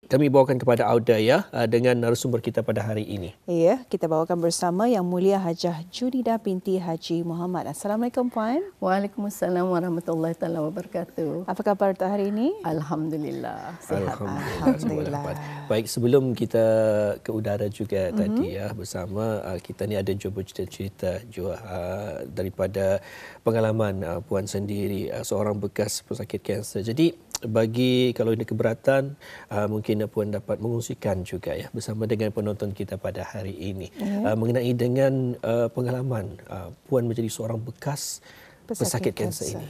kami bawakan kepada Auda ya dengan narasumber kita pada hari ini. Ya, kita bawakan bersama Yang Mulia Hajah Junida binti Haji Muhammad. Assalamualaikum Puan. Waalaikumsalam warahmatullahi taala wabarakatuh. Apa khabar untuk hari ini? Alhamdulillah sihat. Alhamdulillah. Baik, sebelum kita ke udara juga tadi ya bersama kita ni ada cuba cerita juga daripada pengalaman Puan sendiri seorang bekas pesakit kanser. Jadi bagi kalau ada keberatan mungkin Puan dapat mengungsikan juga ya bersama dengan penonton kita pada hari ini mengenai dengan pengalaman Puan menjadi seorang bekas pesakit kanser ini.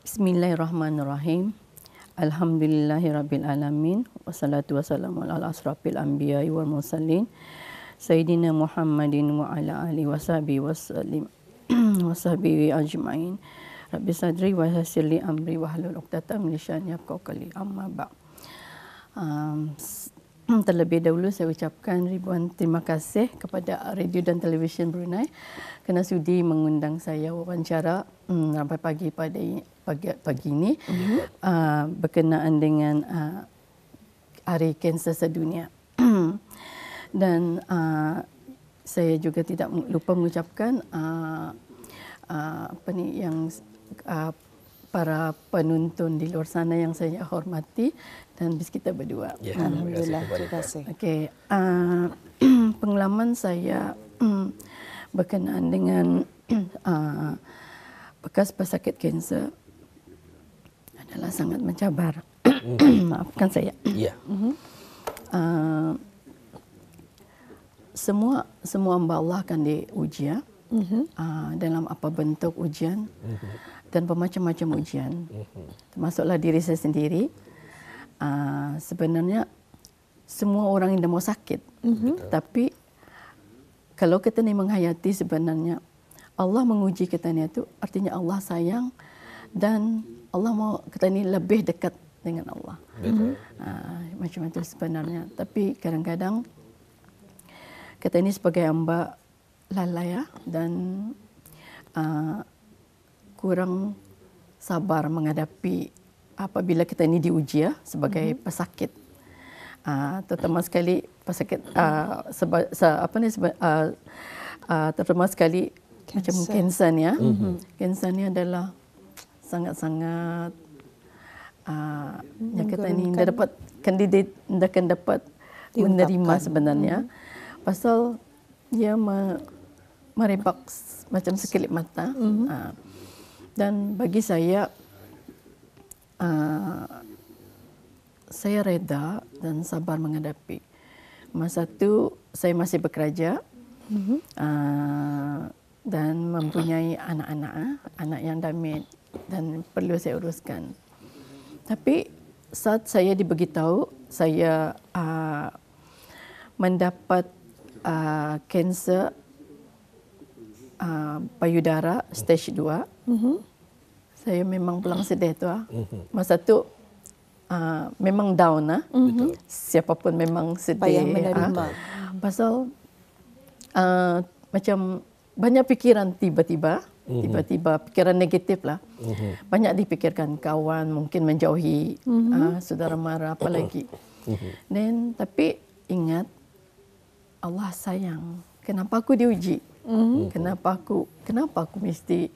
Bismillahirrahmanirrahim. Alhamdulillahirabbil alamin wassalatu wassalamu ala asrafil anbiya'i wal mursalin sayyidina Muhammadin wa ala alihi washabihi wasallim washabihi ajmain. Rabbi sadri wa yassir li amri wahlul 'uqdatam min lisani yafqahu qawli amma ba'. Terlebih dahulu saya ucapkan ribuan terima kasih kepada Radio dan Televisyen Brunei kerana sudi mengundang saya wawancara sampai pagi ini berkenaan dengan Hari Kanser Sedunia. Dan saya juga tidak lupa mengucapkan para penonton di luar sana yang saya hormati dan bis kita berdua. Ya, alhamdulillah. Terima kasih. Okey, pengalaman saya berkenaan dengan bekas pesakit kanser adalah sangat mencabar. Maafkan saya. Ya. Semua hamba Allah akan diuji ya. Dalam apa bentuk ujian dan bermacam-macam ujian, termasuklah diri saya sendiri. Sebenarnya semua orang yang mau sakit, tapi kalau kita ni menghayati sebenarnya Allah menguji kita ni itu artinya Allah sayang dan Allah mau kita ni lebih dekat dengan Allah. Macam itu sebenarnya. Tapi kadang-kadang kita ini sebagai hamba lalai dan kurang sabar menghadapi apabila kita ini diuji sebagai pesakit, terutama sekali pesakit terutama sekali macam kanser ni. Kanser ni adalah sangat-sangat yang kita ini tidak dapat kandidat tidak akan dapat menerima sebenarnya, pasal dia merebak macam sekelip mata. Dan bagi saya reda dan sabar menghadapi. Masa itu saya masih bekerja dan mempunyai anak yang damit dan perlu saya uruskan. Tapi saat saya diberitahu saya mendapat kanser payudara stage 2. Saya memang pulang sedih tu. Masa tu memang down siapapun memang sedih. Payah menerima. Pasal macam banyak pikiran tiba-tiba pikiran negatif lah. Banyak dipikirkan kawan, mungkin menjauhi saudara mara apalagi. Dan tapi ingat Allah sayang. Kenapa aku diuji? Kenapa aku mesti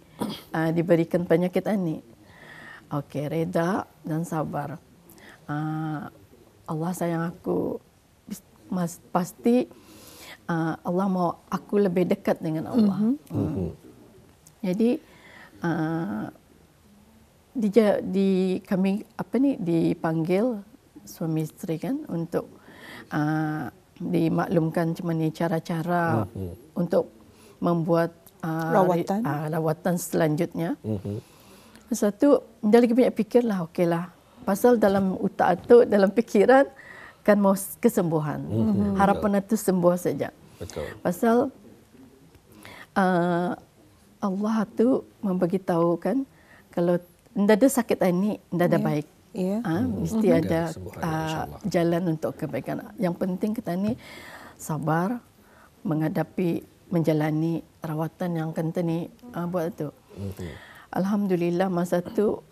diberikan penyakit ini? Okey, reda dan sabar. Allah sayang aku. Pasti Allah mau aku lebih dekat dengan Allah. Jadi kami dipanggil suami isteri kan untuk dimaklumkan macam mana cara-cara untuk membuat rawatan selanjutnya. Satu, dia lagi banyak fikirlah, okeylah. Pasal dalam otak tu, dalam fikiran kan mau kesembuhan. Harapan itu sembuh saja. Betul. Pasal Allah tu memberitahu kan kalau tidak ada sakit ini, tidak ada baik. Mesti ada jalan untuk kebaikan. Yang penting kita ni sabar menghadapi, menjalani rawatan yang kita ni buat tu. Alhamdulillah masa tu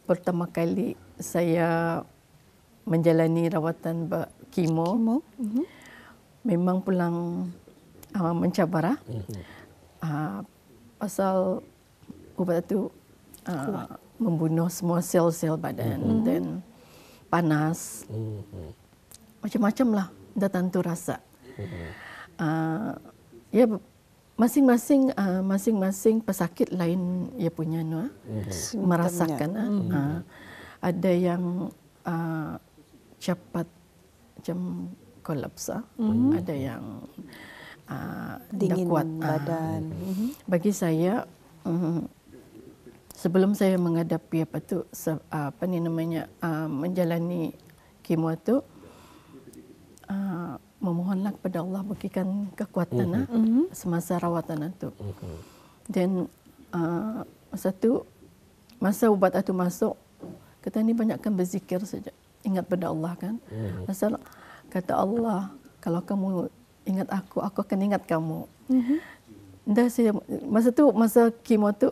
pertama kali saya menjalani rawatan kemo. Memang pulang mencabar. Pasal ubat itu membunuh semua sel-sel badan dan panas. Macam-macam lah datang tu rasa. Ya masing-masing pesakit lain ia punya merasakan. Ada yang cepat macam kolaps, ada yang dingin kuat badan. Bagi saya sebelum saya menghadapi menjalani kemo itu, memohonlah kepada Allah berikan kekuatan semasa rawatan itu. Dan masa ubat itu masuk, kita ni banyakkan berzikir saja, ingat pada Allah kan. Pasal kata Allah, kalau kamu ingat aku akan ingat kamu. Dah saya masa kemo tu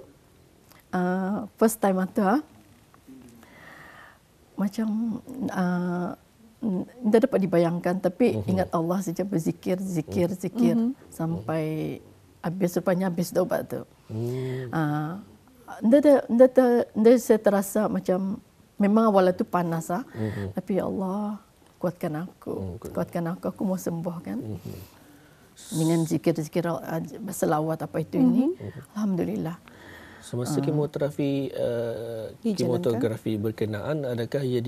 first time itu macam tidak dapat dibayangkan, tapi ingat Allah saja, berzikir sampai rupanya habis ubat tu. Saya terasa macam memang awal itu panas tapi ya Allah kuatkan aku mau sembuh kan. Dengan zikir selawat apa itu ini, alhamdulillah. Semasa kemoterapi berkenaan, adakah ia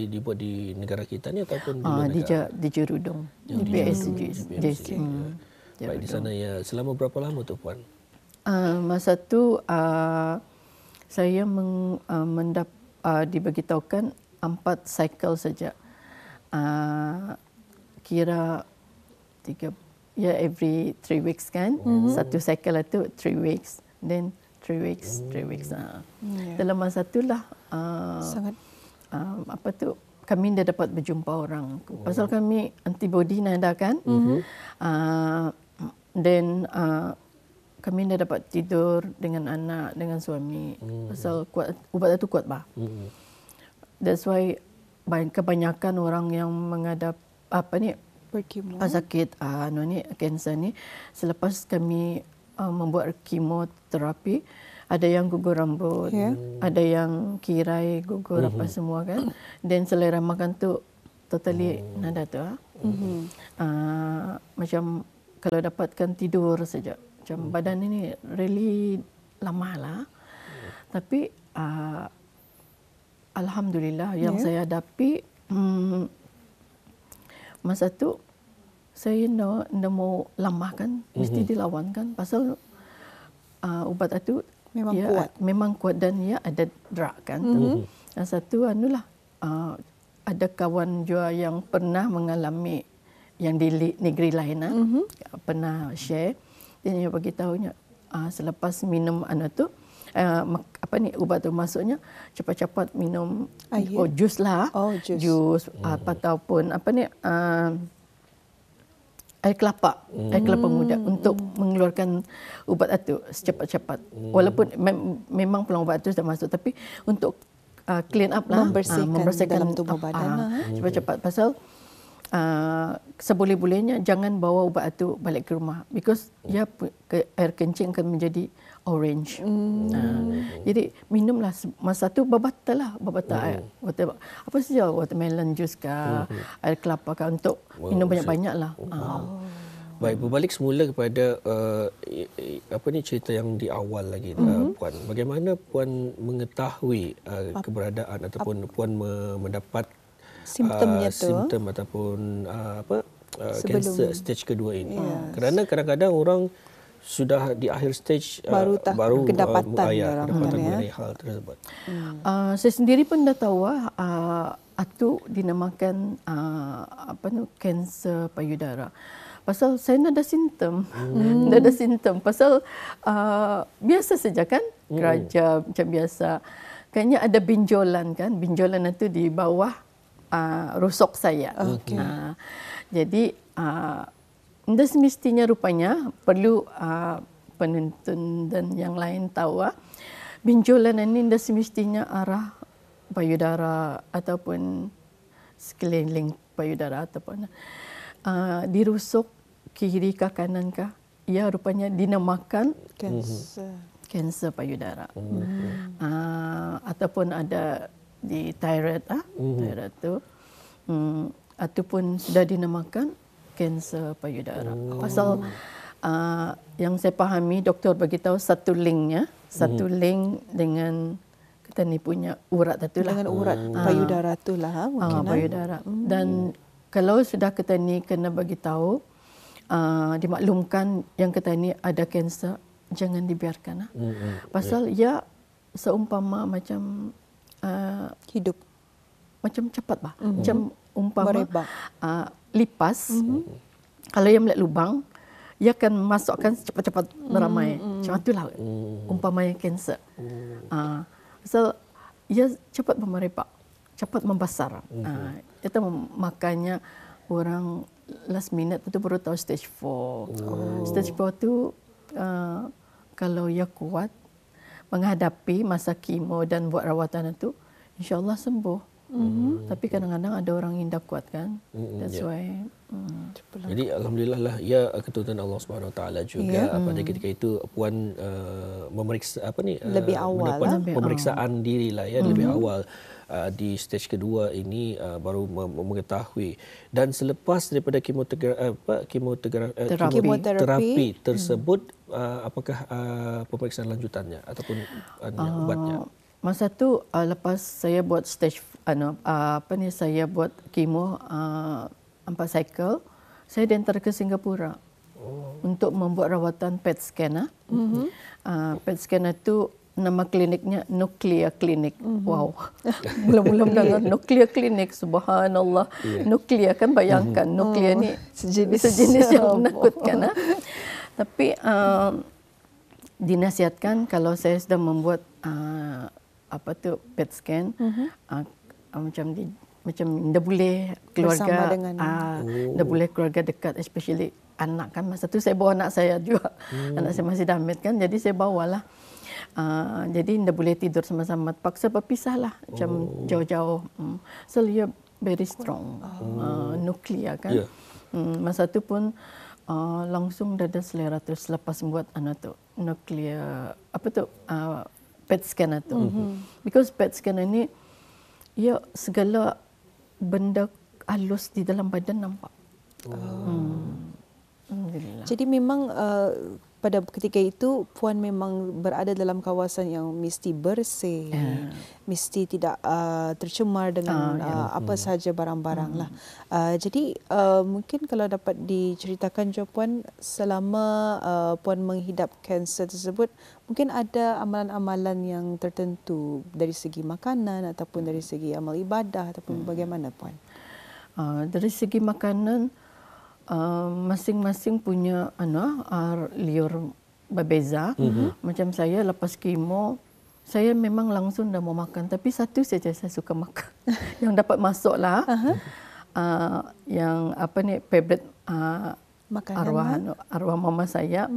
dibuat di negara kita ni ataupun di luar negara? Di Jerudong, di PSG. Baik, di sana ya. Selama berapa lama tu Puan? Masa tu saya diberitahukan 4 cycle saja. Kira 3 every 3 weeks kan. Satu cycle itu 3 weeks. Then 3 weeks. Dalam masa itulah sangat kami dah dapat berjumpa orang. Pasal kami antibody ada kan. Then kami dah dapat tidur dengan anak, dengan suami. Pasal ubat itu kuat bah. That's why kebanyakan orang yang menghadap sakit kanser ni, selepas kami membuat kemoterapi, ada yang gugur rambut, ada yang kirai gugur apa semua kan. Dan selera makan tu totally nada tu. Macam kalau dapatkan tidur saja, macam badan ini really lemah lah. Tapi alhamdulillah yang saya hadapi masa tu saya nak mau lemah kan, mesti dilawan kan. Pasal ubat itu memang kuat dan ada drug kan. Yang satu ada kawan juga yang pernah mengalami yang di negeri lain pernah share. Dia bagi tahunya selepas minum ubat tu masuknya cepat-cepat minum jus lah. Jus ataupun air kelapa muda untuk mengeluarkan ubat itu secepat-cepat. Walaupun memang pulang ubat itu sudah masuk, tapi untuk clean up lah, membersihkan dalam tubuh badan cepat-cepat. Pasal seboleh-bolehnya jangan bawa ubat itu balik ke rumah, because air kencing akan menjadi orange. Jadi minumlah masa tu babatal air. Apa saja, watermelon juice kah, air kelapa kah, untuk minum banyak-banyak lah. Baik, berbalik semula kepada cerita yang di awal lagi, Puan. Bagaimana Puan mengetahui keberadaan ataupun Puan mendapat simptom ataupun kanser stage kedua ini? Kerana kadang-kadang orang sudah di akhir stage baru kedapatan mengenai hal tersebut. Saya sendiri pun dah tahu itu dinamakan kanser payudara. Pasal saya nak ada simptom. Pasal biasa saja kan, kerja macam biasa. Kayaknya ada benjolan kan. Benjolan itu di bawah rusuk saya. Jadi dah semestinya rupanya perlu penonton dan yang lain tahu benjolan ini dah semestinya arah payudara ataupun sekeliling payudara ataupun dirusuk kiri ke kanan kah? Ya, rupanya dinamakan kanser payudara. Ataupun ada di thyroid, thyroid tu, ataupun sudah dinamakan kanser payudara. Pasal yang saya pahami, doktor beritahu satu linknya, satu link dengan kita ni punya urat tu lah. Dengan urat payudara tu lah mungkin. Payudara. Dan kalau sudah kita ni kena beritahu, dimaklumkan yang kita ni ada kanser, jangan dibiarkan. Pasal ya seumpama macam hidup. Macam cepat bah. Macam umpama lipas. Kalau ia melihat lubang, ia akan masukkan cepat-cepat meramai. Macam itulah umpamanya kanser. So, ia cepat merebak, cepat membesar. Itu makanya orang last minute itu baru tahu stage 4. Stage 4 tu kalau ia kuat menghadapi masa kemo dan buat rawatan itu, insya-Allah sembuh. Tapi kadang-kadang ada orang yang tak kuat kan. That's why. Jadi alhamdulillah lah, ya keturunan Allah Subhanahu Wa Taala juga. Pada ketika itu puan memeriksa lebih awal mendapat pemeriksaan diri lah ya, lebih awal. Di stage kedua ini baru mengetahui, dan selepas daripada kemoterapi tersebut, apakah pemeriksaan lanjutannya ataupun ubatnya? Masa tu lepas saya buat stage saya buat kemo 4 cycle, saya diantar ke Singapura untuk membuat rawatan PET scan. PET scan itu nama kliniknya Nuclear Clinic. Wow. Mula-mula mendengar Nuclear Clinic, subhanallah. Nuclear kan, bayangkan nuclear ni sejenis yang menakutkan. Tapi dinasihatkan kalau saya sudah membuat PET scan, macam dah boleh keluarga, dah boleh keluarga dekat, especially anak kan. Masa tu saya bawa anak saya juga. Anak saya masih damit kan, jadi saya bawalah. Jadi tidak boleh tidur sama-sama, paksa berpisah lah, macam jauh-jauh. So dia very strong, nuklear kan. Masa tu pun langsung dah ada selera tu selepas buat anak tu nuklear PET scan tu. Because PET scan ini, ya segala benda halus di dalam badan nampak. Jadi memang pada ketika itu puan memang berada dalam kawasan yang mesti bersih, mesti tidak tercemar dengan apa sahaja barang-barang lah. Jadi mungkin kalau dapat diceritakan juga puan, selama puan menghidap kanser tersebut, mungkin ada amalan-amalan yang tertentu dari segi makanan ataupun dari segi amal ibadah ataupun bagaimana puan? Dari segi makanan, masing-masing punya liur berbeza. Macam saya lepas kemo, saya memang langsung dah mau makan, tapi satu saja saya suka makan yang dapat masuk lah. Yang favorite arwah mama saya,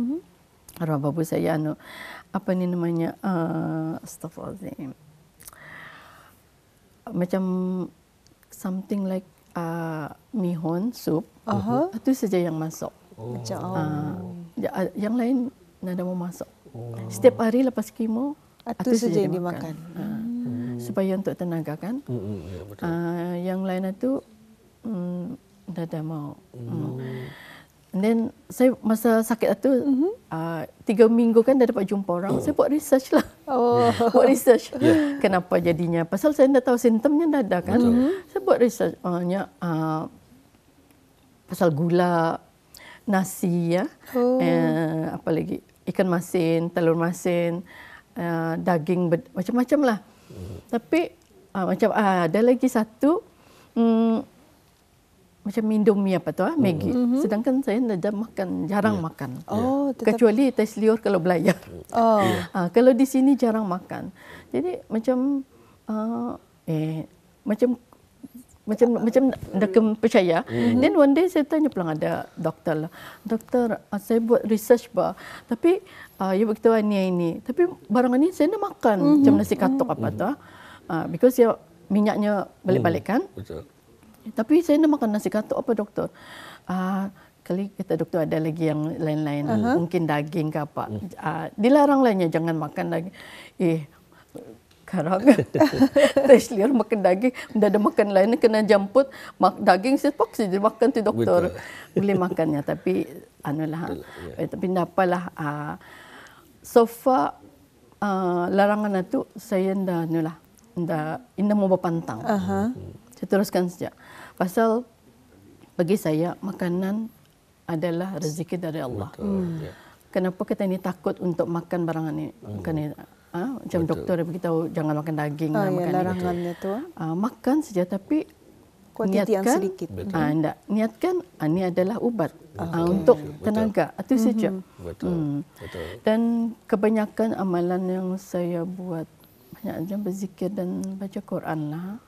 arwah babu saya, namanya, astagfirullahaladzim, macam something like mihon soup. Itu saja yang masuk. Yang lain tidak mau masuk. Setiap hari lepas kemo, itu saja yang dimakan. Supaya untuk tenaga kan. Yang lain itu tidak mau. And then saya masa sakit itu 3 minggu kan dah dapat jumpa orang, saya buat research lah. Buat research. Kenapa jadinya? Pasal saya dah tahu simptomnya dah ada kan. Saya buat research. Pasal gula, nasi ya, apa lagi, ikan masin, telur masin, daging, macam-macam lah. Tapi macam ada lagi satu, macam Indomie Maggi. Sedangkan saya tidak makan, jarang makan. Kecuali tes liur kalau belayar. Kalau di sini jarang makan. Jadi macam dah percaya. Then one day saya tanya pulang ada doktor lah. Doktor, saya buat research tapi ya begitu ini. Tapi barang ini saya nak makan. Macam nasi katuk because ya minyaknya balik-balik kan. Tapi saya nak makan nasi katuk apa doktor? Kali kata doktor ada lagi yang lain-lain, mungkin daging ke apa. Dilarang lainnya jangan makan daging. Sekarang Tashliyah makan daging, dah ada makan lain kena jemput daging terpaksa dia makan tu doktor. Boleh makannya tapi anulah. Tapi apalah. So far larangan itu saya ndak anulah. Ndak mau berpantang. Saya teruskan saja. Pasal bagi saya makanan adalah rezeki dari Allah. Kenapa kita ini takut untuk makan barang ini? Macam doktor beritahu jangan makan daging, makan larangannya tu. Makan saja tapi kuantiti yang sedikit. Niatkan ini adalah ubat untuk tenaga. Itu saja. Betul. Dan kebanyakan amalan yang saya buat banyak macam berzikir dan baca Quran lah.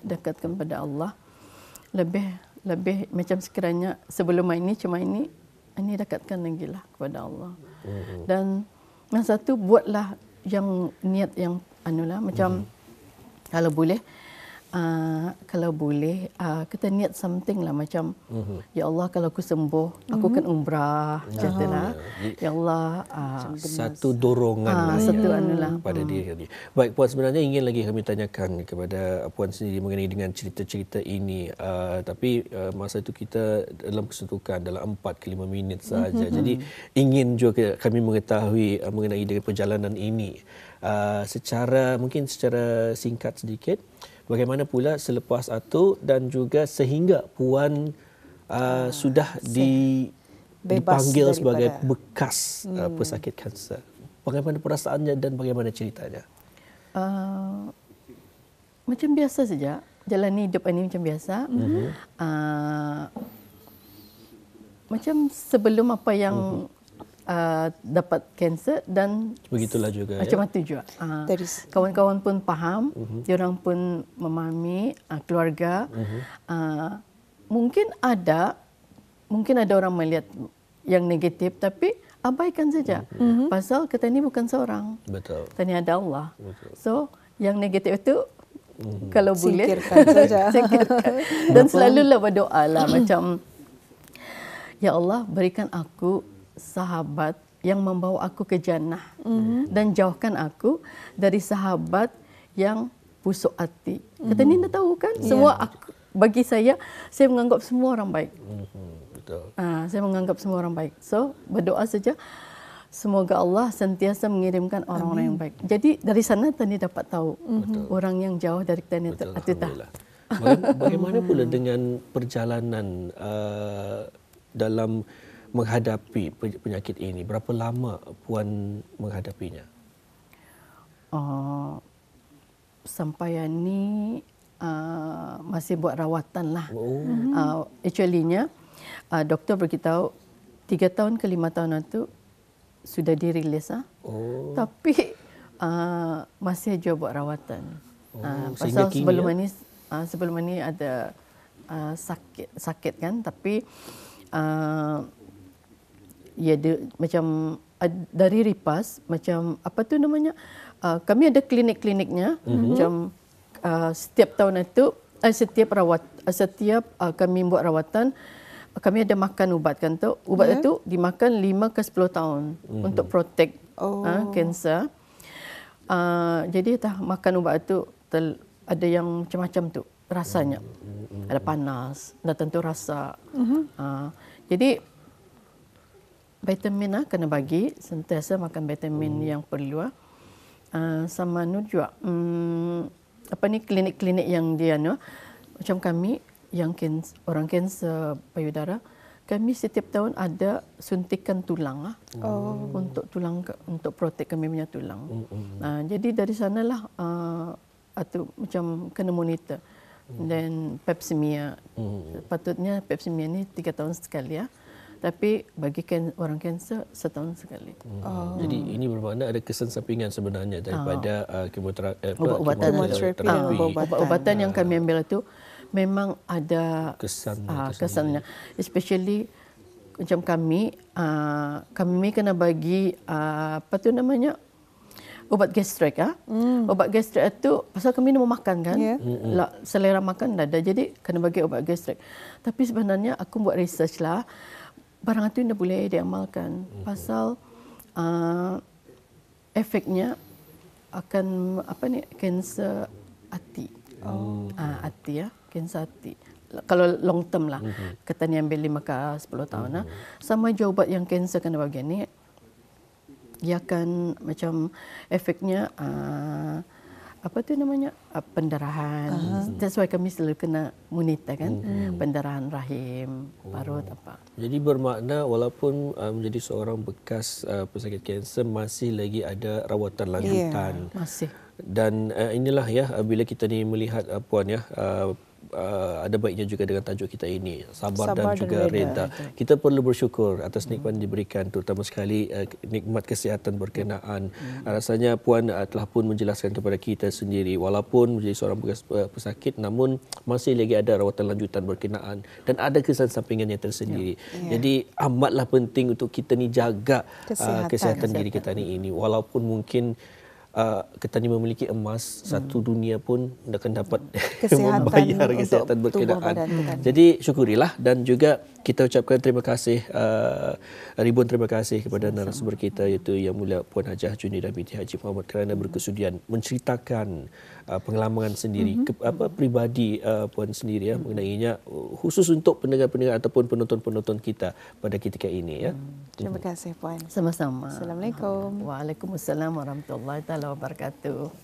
Dekatkan pada Allah. Lebih macam sekiranya sebelum ini cuma ini dekatkan lagi lah kepada Allah. Dan yang satu buatlah yang niat yang anulah macam kalau boleh kita niat something lah macam ya Allah kalau aku sembuh aku akan umrah macamlah. Ya Allah satu dorongan satu anulah pada diri. Baik Puan, sebenarnya ingin lagi kami tanyakan kepada Puan sendiri mengenai dengan cerita-cerita ini, tapi masa itu kita dalam kesuntukan dalam 4 ke 5 minit saja. Jadi ingin juga kami mengetahui mengenai dengan perjalanan ini mungkin secara singkat sedikit. Bagaimana pula selepas itu dan juga sehingga Puan sudah dipanggil sebagai bekas pesakit kanser. Bagaimana perasaannya dan bagaimana ceritanya? Macam biasa saja. Jalani hidup ini macam biasa. Macam sebelum apa yang dapat kanser dan begitulah juga macam itu juga. Kawan-kawan pun faham, diorang pun memahami keluarga. Mungkin ada orang melihat yang negatif tapi abaikan saja. Pasal kita ni bukan seorang. Betul. Kita ni ada Allah. Betul. So yang negatif itu kalau boleh singkirkan saja. Dan selalulah berdoa lah macam ya Allah berikan aku sahabat yang membawa aku ke jannah dan jauhkan aku dari sahabat yang busuk hati. Kata ni dah tahu kan? Semua bagi saya menganggap semua orang baik. Betul. Saya menganggap semua orang baik. So berdoa saja semoga Allah sentiasa mengirimkan orang-orang yang baik. Jadi dari sana tadi dapat tahu orang yang jauh dari kita ni itu dah. Bagaimana pula dengan perjalanan dalam menghadapi penyakit ini? Berapa lama Puan menghadapinya? Sampai ini masih buat rawatan lah. Actually-nya doktor beritahu 3 tahun ke 5 tahun itu sudah dirilis. Tapi masih aja buat rawatan. Pasal sebelum ini ada sakit kan, tapi macam dari Ripas macam apa tu namanya kami ada klinik-kliniknya macam setiap tahun itu setiap kami buat rawatan kami ada makan ubat kan tu ubat itu dimakan 5 ke 10 tahun untuk protect kanser. Jadi makan ubat itu ada yang macam-macam tu rasanya. Ada panas, dah tentu rasa. Jadi vitamin kena bagi, sentiasa makan vitamin yang perlu. Sama juga klinik-klinik yang dia macam kami yang orang kanser payudara, kami setiap tahun ada suntikan tulang untuk tulang untuk protek kami punya tulang. Jadi dari sanalah atau macam kena monitor. Dan pap smear. Patutnya pap smear ni 3 tahun sekali ya. Tapi bagi orang kanser setahun sekali. Jadi ini bermakna ada kesan sampingan sebenarnya daripada ubat-ubatan yang kami ambil itu memang ada kesannya. Especially macam kami kena bagi apa tu namanya ubat gastrik Ubat gastrik itu pasal kami mau makan kan. Selera makan dah ada. Jadi kena bagi ubat gastrik. Tapi sebenarnya aku buat research lah. Barang itu tidak boleh diamalkan. Pasal efeknya akan kanser hati. Hati kanser hati. Kalau long term lah. Kata ni ambil 5 ke 10 tahun lah. Sama je ubat yang kanser kena bagi ni. Ia akan macam efeknya pendarahan. That's why kami selalu kena monitor kan, pendarahan rahim, parut apa. Jadi bermakna walaupun menjadi seorang bekas pesakit kanser masih lagi ada rawatan lanjutan. Masih. Dan inilah ya bila kita ni melihat puan ya ada baiknya juga dengan tajuk kita ini sabar dan juga reda. Kita perlu bersyukur atas nikmat yang diberikan, terutama sekali nikmat kesihatan berkenaan. Rasanya puan telah pun menjelaskan kepada kita sendiri walaupun menjadi seorang bekas pesakit namun masih lagi ada rawatan lanjutan berkenaan dan ada kesan sampingannya tersendiri. Jadi amatlah penting untuk kita ni jaga kesihatan diri kita ini walaupun mungkin kita ni memiliki emas satu dunia pun akan dapat membayar kesihatan berkenaan. Jadi syukurilah dan juga kita ucapkan terima kasih ribuan terima kasih kepada narasumber kita iaitu Yang Mulia Puan Hajah Junida binti Haji Muhammad kerana berkesudian menceritakan pengalaman sendiri pribadi puan sendiri mengenainya khusus untuk pendengar-pendengar ataupun penonton-penonton kita pada ketika ini ya. Terima kasih puan. Sama-sama. Assalamualaikum. Waalaikumsalam warahmatullahi wabarakatuh.